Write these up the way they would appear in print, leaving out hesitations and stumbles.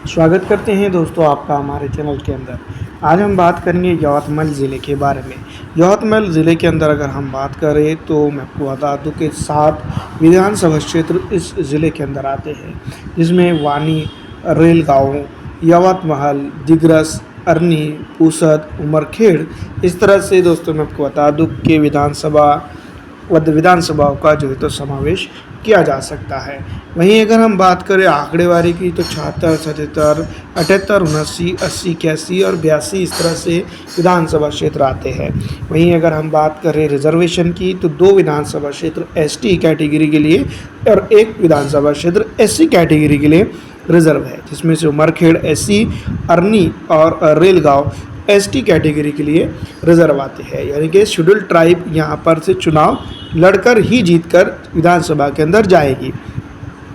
स्वागत करते हैं दोस्तों आपका हमारे चैनल के अंदर। आज हम बात करेंगे यवतमाल ज़िले के बारे में। यवतमाल ज़िले के अंदर अगर हम बात करें तो मैं आपको बता दूं कि 7 विधानसभा क्षेत्र इस ज़िले के अंदर आते हैं, जिसमें वानी, रेलगांव, यवतमाल, दिग्रस, अरनी, पुसद, उमरखेड़। इस तरह से दोस्तों मैं आपको बता दूं कि विधानसभाओं का जो है तो समावेश किया जा सकता है। वहीं अगर हम बात करें आंकड़ेवारी की तो 76, 77, 78, 79, 80, 81 और 82 इस तरह से विधानसभा क्षेत्र आते हैं। वहीं अगर हम बात करें रिजर्वेशन की तो 2 विधानसभा क्षेत्र एसटी कैटेगरी के लिए और 1 विधानसभा क्षेत्र एससी कैटेगरी के लिए रिजर्व है, जिसमें से उमरखेड़ एससी, अरनी और रेलगांव एसटी कैटेगरी के लिए रिजर्व आते हैं। यानी कि शेड्यूल ट्राइब यहाँ पर से चुनाव लड़कर ही जीतकर विधानसभा के अंदर जाएगी।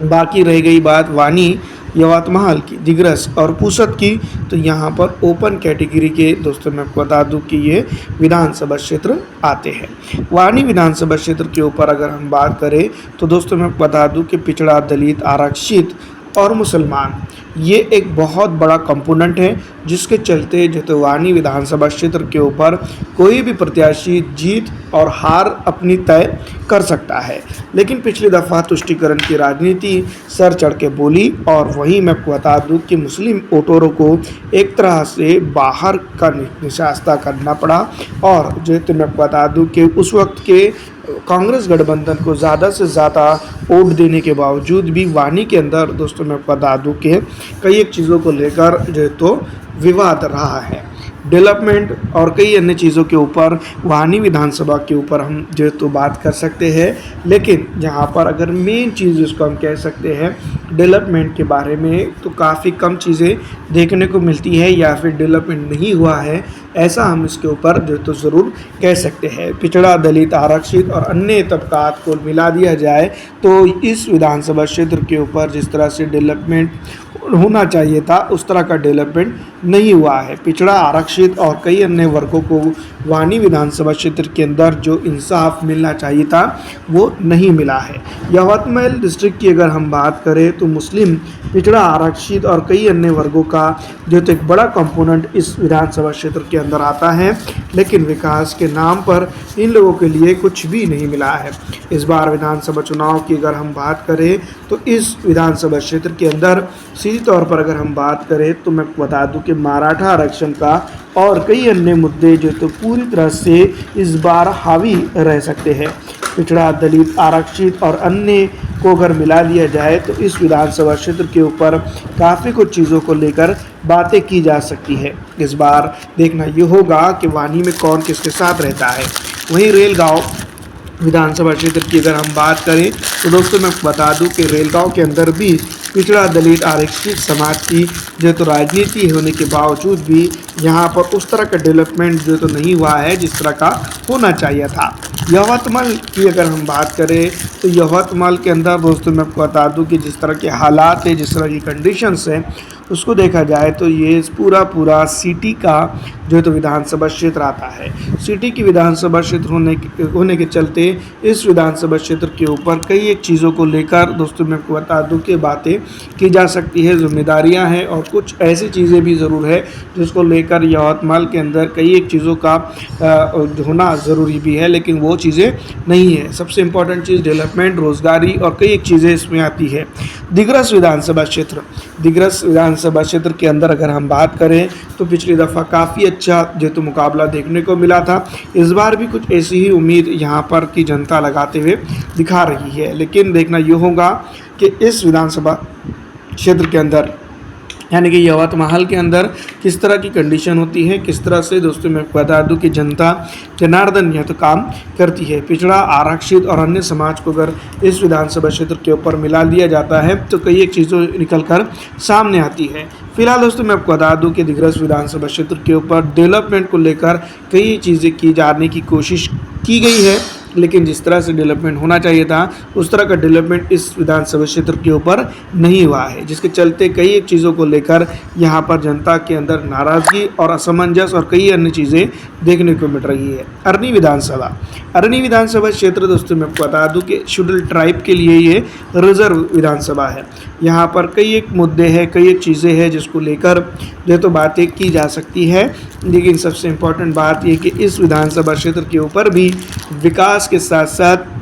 बाकी रह गई बात वानी, यवतमाल की, दिग्रस और पुसद की, तो यहाँ पर ओपन कैटेगरी के दोस्तों मैं आपको बता दूं कि ये विधानसभा क्षेत्र आते हैं। वानी विधानसभा क्षेत्र के ऊपर अगर हम बात करें तो दोस्तों मैं आपको बता दूं कि पिछड़ा, दलित, आरक्षित और मुसलमान ये एक बहुत बड़ा कंपोनेंट है, जिसके चलते जतवानी विधानसभा क्षेत्र के ऊपर कोई भी प्रत्याशी जीत और हार अपनी तय कर सकता है। लेकिन पिछली दफ़ा तुष्टिकरण की राजनीति सर चढ़ के बोली और वहीं मैं आपको बता दूं कि मुस्लिम वोटरों को एक तरह से बाहर का निशास्ता करना पड़ा। और जो तो मैं आपको बता दूं कि उस वक्त के कांग्रेस गठबंधन को ज़्यादा से ज़्यादा वोट देने के बावजूद भी वानी के अंदर दोस्तों मैं बता दूं कि कई एक चीज़ों को लेकर जो है तो विवाद रहा है। डेवलपमेंट और कई अन्य चीज़ों के ऊपर वानी विधानसभा के ऊपर हम जो है तो बात कर सकते हैं। लेकिन जहाँ पर अगर मेन चीज़ जिसको हम कह सकते हैं डेवलपमेंट के बारे में, तो काफ़ी कम चीज़ें देखने को मिलती है या फिर डेवलपमेंट नहीं हुआ है, ऐसा हम इसके ऊपर जो तो ज़रूर कह सकते हैं। पिछड़ा, दलित, आरक्षित और अन्य तबकात को मिला दिया जाए तो इस विधानसभा क्षेत्र के ऊपर जिस तरह से डेवलपमेंट होना चाहिए था उस तरह का डेवलपमेंट नहीं हुआ है। पिछड़ा, आरक्षित और कई अन्य वर्गों को वानी विधानसभा क्षेत्र के अंदर जो इंसाफ मिलना चाहिए था वो नहीं मिला है। यवतमाल डिस्ट्रिक्ट की अगर हम बात करें तो मुस्लिम, पिछड़ा, आरक्षित और कई अन्य वर्गों का जो तो एक बड़ा कंपोनेंट इस विधानसभा क्षेत्र के अंदर आता है, लेकिन विकास के नाम पर इन लोगों के लिए कुछ भी नहीं मिला है। इस बार विधानसभा चुनाव की अगर हम बात करें तो इस विधानसभा क्षेत्र के अंदर सीधी तौर पर अगर हम बात करें तो मैं बता दूं कि मराठा आरक्षण का और कई अन्य मुद्दे जो तो पूरी तरह से इस बार हावी रह सकते हैं। पिछड़ा, दलित, आरक्षित और अन्य को अगर मिला दिया जाए तो इस विधानसभा क्षेत्र के ऊपर काफ़ी कुछ चीज़ों को लेकर बातें की जा सकती है। इस बार देखना ये होगा कि वानी में कौन किसके साथ रहता है। वहीं रेलगांव विधानसभा क्षेत्र की अगर हम बात करें तो दोस्तों मैं बता दूं कि रेलगांव के अंदर भी पिछड़ा, दलित, आरक्षित समाज की जो तो राजनीति होने के बावजूद भी यहाँ पर उस तरह का डेवलपमेंट जो तो नहीं हुआ है जिस तरह का होना चाहिए था। यवतमाल की अगर हम बात करें तो यवतमाल के अंदर दोस्तों मैं आपको बता दूं कि जिस तरह के हालात है, जिस तरह की कंडीशंस हैं, उसको देखा जाए तो ये पूरा सिटी का जो तो विधानसभा क्षेत्र आता है। सिटी की विधानसभा क्षेत्र होने के चलते इस विधानसभा क्षेत्र के ऊपर कई एक चीज़ों को लेकर दोस्तों मैं आपको बता दूं कि बातें की जा सकती है, जिम्मेदारियां हैं और कुछ ऐसी चीज़ें भी ज़रूर है जिसको लेकर यवतमाल के अंदर कई एक चीज़ों का होना ज़रूरी भी है, लेकिन वो चीज़ें नहीं है। सबसे इम्पॉर्टेंट चीज़ डेवलपमेंट, रोज़गारी और कई एक चीज़ें इसमें आती है। दिग्रस विधानसभा क्षेत्र के अंदर अगर हम बात करें तो पिछली दफ़ा काफ़ी अच्छा जो तो मुकाबला देखने को मिला था। इस बार भी कुछ ऐसी ही उम्मीद यहाँ पर की जनता लगाते हुए दिखा रही है। लेकिन देखना ये होगा कि इस विधानसभा क्षेत्र के अंदर यानी कि यवतमाल के अंदर किस तरह की कंडीशन होती है, किस तरह से दोस्तों मैं बता दूं कि जनता जनार्दन यह तो काम करती है। पिछड़ा, आरक्षित और अन्य समाज को अगर इस विधानसभा क्षेत्र के ऊपर मिला दिया जाता है तो कई एक चीज़ों निकल कर सामने आती है। फिलहाल दोस्तों मैं आपको बता दूं कि दिग्रस विधानसभा क्षेत्र के ऊपर डेवलपमेंट को लेकर कई चीज़ें की जाने की कोशिश की गई है, लेकिन जिस तरह से डेवलपमेंट होना चाहिए था उस तरह का डेवलपमेंट इस विधानसभा क्षेत्र के ऊपर नहीं हुआ है, जिसके चलते कई एक चीज़ों को लेकर यहाँ पर जनता के अंदर नाराज़गी और असमंजस और कई अन्य चीज़ें देखने को मिल रही है। अरनी विधानसभा क्षेत्र दोस्तों मैं आपको बता दूं कि शेड्यूल ट्राइब के लिए ये रिजर्व विधानसभा है। यहाँ पर कई एक मुद्दे हैं, कई एक चीज़ें हैं जिसको लेकर जो तो बातें की जा सकती है, लेकिन सबसे इम्पोर्टेंट बात ये कि इस विधानसभा क्षेत्र के ऊपर भी विकास के साथ साथ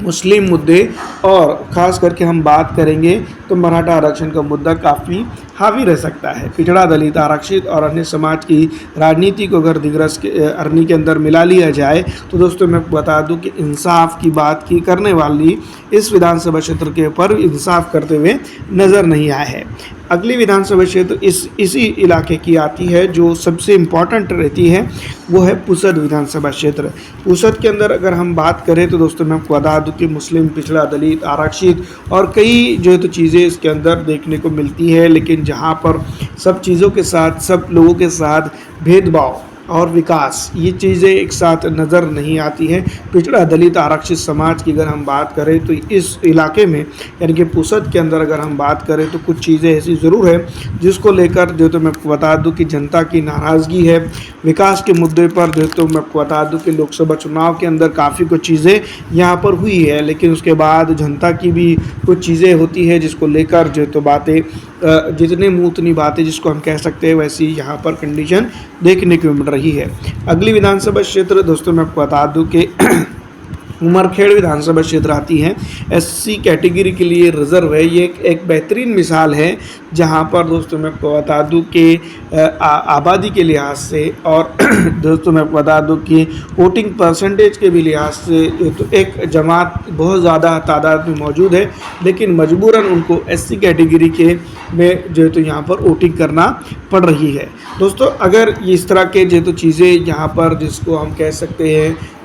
मुस्लिम मुद्दे और ख़ास करके हम बात करेंगे तो मराठा आरक्षण का मुद्दा काफ़ी हावी रह सकता है। पिछड़ा, दलित, आरक्षित और अन्य समाज की राजनीति को अगर दिग्रस के अरनी के अंदर मिला लिया जाए तो दोस्तों मैं बता दूं कि इंसाफ की बात की करने वाली इस विधानसभा क्षेत्र के ऊपर इंसाफ करते हुए नज़र नहीं आया है। अगली विधानसभा क्षेत्र इसी इलाके की आती है जो सबसे इम्पॉर्टेंट रहती है, वो है पुसद विधानसभा क्षेत्र। पुसद के अंदर अगर हम बात करें तो दोस्तों मैं आपको बता दूं कि मुस्लिम, पिछड़ा, दलित, आरक्षित और कई जो है तो चीज़ें इसके अंदर देखने को मिलती है, लेकिन जहाँ पर सब चीज़ों के साथ, सब लोगों के साथ भेदभाव और विकास, ये चीज़ें एक साथ नज़र नहीं आती हैं। पिछड़ा, दलित, आरक्षित समाज की अगर हम बात करें तो इस इलाके में यानी कि पुसद के अंदर अगर हम बात करें तो कुछ चीज़ें ऐसी ज़रूर है जिसको लेकर जो तो मैं आपको बता दूं कि जनता की नाराज़गी है। विकास के मुद्दे पर जो तो मैं आपको बता दूं कि लोकसभा चुनाव के अंदर काफ़ी कुछ चीज़ें यहाँ पर हुई है, लेकिन उसके बाद जनता की भी कुछ चीज़ें होती है जिसको लेकर जो तो बातें जितने मुँह उतनी बातें जिसको हम कह सकते हैं, वैसी यहाँ पर कंडीशन देखने को मिल रही है। अगली विधानसभा क्षेत्र दोस्तों मैं आपको बता दूं कि उमरखेड़ विधानसभा क्षेत्र आती है। एससी कैटेगरी के लिए रिजर्व है। ये एक बेहतरीन मिसाल है जहाँ पर दोस्तों मैं आपको बता दूं कि आबादी के लिहाज से और दोस्तों मैं आपको बता दूं कि वोटिंग परसेंटेज के भी लिहाज से तो एक जमात बहुत ज़्यादा तादाद में मौजूद है, लेकिन मजबूरन उनको एससी कैटेगरी के में जो है तो यहाँ पर वोटिंग करना पड़ रही है। दोस्तों अगर इस तरह के जो तो चीज़ें यहाँ पर जिसको हम कह सकते हैं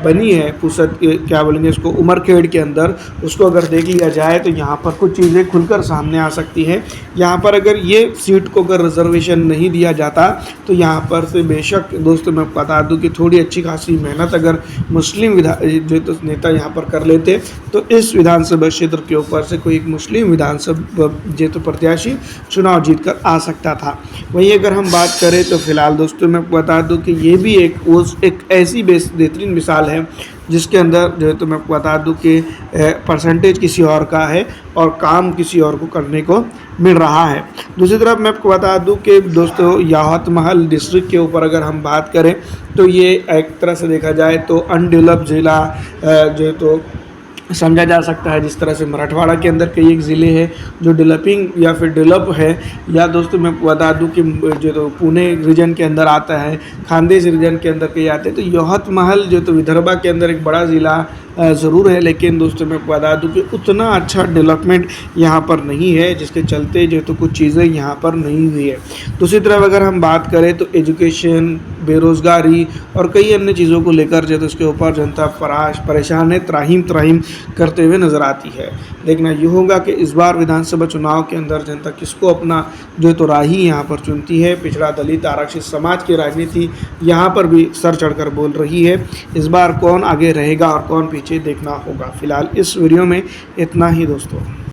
बनी है पुसद क्या बोलेंगे इसको उमरखेड़ के अंदर, उसको अगर देख लिया जाए तो यहाँ पर कुछ चीज़ें खुलकर सामने आ सकती हैं। यहाँ पर अगर ये सीट को अगर रिजर्वेशन नहीं दिया जाता तो यहाँ पर से बेशक दोस्तों मैं बता दूं कि थोड़ी अच्छी खासी मेहनत अगर मुस्लिम जो तो नेता यहाँ पर कर लेते तो इस विधानसभा क्षेत्र के ऊपर से कोई एक मुस्लिम विधानसभा जो तो प्रत्याशी चुनाव जीत कर आ सकता था। वहीं अगर हम बात करें तो फिलहाल दोस्तों मैं बता दूं कि ये भी एक ऐसी बेहतरीन मिसाल है जिसके अंदर जो है तो मैं आपको बता दूं कि परसेंटेज किसी और का है और काम किसी और को करने को मिल रहा है। दूसरी तरफ मैं आपको बता दूं कि दोस्तों यावतमल डिस्ट्रिक्ट के ऊपर अगर हम बात करें तो ये एक तरह से देखा जाए तो अनडेवलप्ड ज़िला जो है तो समझा जा सकता है। जिस तरह से मराठवाड़ा के अंदर कई एक ज़िले हैं जो डेवलपिंग या फिर डेवलप है, या दोस्तों मैं बता दूं कि जो तो पुणे रीजन के अंदर आता है, खानदेश रीजन के अंदर कई आते हैं, तो यवतमाल जो तो विदर्भा के अंदर एक बड़ा ज़िला ज़रूर है, लेकिन दोस्तों मैं बता दूं कि उतना अच्छा डेवलपमेंट यहाँ पर नहीं है, जिसके चलते जो तो कुछ चीज़ें यहाँ पर नहीं हुई है। दूसरी तरफ अगर हम बात करें तो एजुकेशन, बेरोज़गारी और कई अन्य चीज़ों को लेकर जो तो उसके ऊपर जनता परेशान है, त्राहिम करते हुए नज़र आती है। देखना ये होगा कि इस बार विधानसभा चुनाव के अंदर जनता किसको अपना जो तो राही यहाँ पर चुनती है। पिछड़ा, दलित, आरक्षित समाज की राजनीति यहाँ पर भी सर चढ़कर बोल रही है। इस बार कौन आगे रहेगा और कौन पीछे देखना होगा। फिलहाल इस वीडियो में इतना ही दोस्तों।